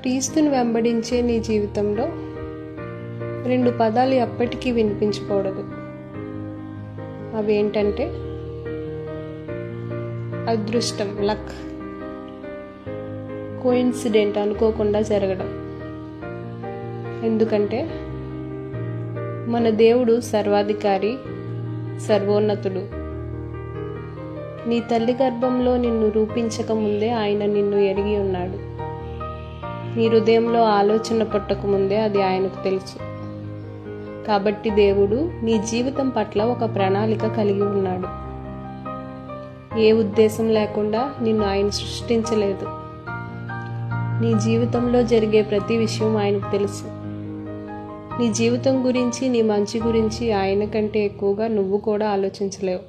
క్రీస్తుని వెంబడించే నీ జీవితంలో 2 పదాలు ఎప్పటికీ వినిపించకూడదు. అవేంటంటే అదృష్టం, లక్, కోఇన్సిడెంట్, అనుకోకుండా జరగడం. ఎందుకంటే మన దేవుడు సర్వాధికారి, సర్వోన్నతుడు. నీ తల్లి గర్భంలో నిన్ను రూపించక ముందే ఆయన నిన్ను ఎరిగి ఉన్నాడు. నీ హృదయంలో ఆలోచన పుట్టకముందే అది ఆయనకు తెలుసు. కాబట్టి దేవుడు నీ జీవితం పట్ల ఒక ప్రణాళిక కలిగి ఉన్నాడు. ఏ ఉద్దేశం లేకుండా నిన్ను ఆయన సృష్టించలేదు. నీ జీవితంలో జరిగే ప్రతి విషయం ఆయనకు తెలుసు. నీ జీవితం గురించి, నీ మంచి గురించి ఆయన కంటే ఎక్కువగా నువ్వు కూడా ఆలోచించలేవు.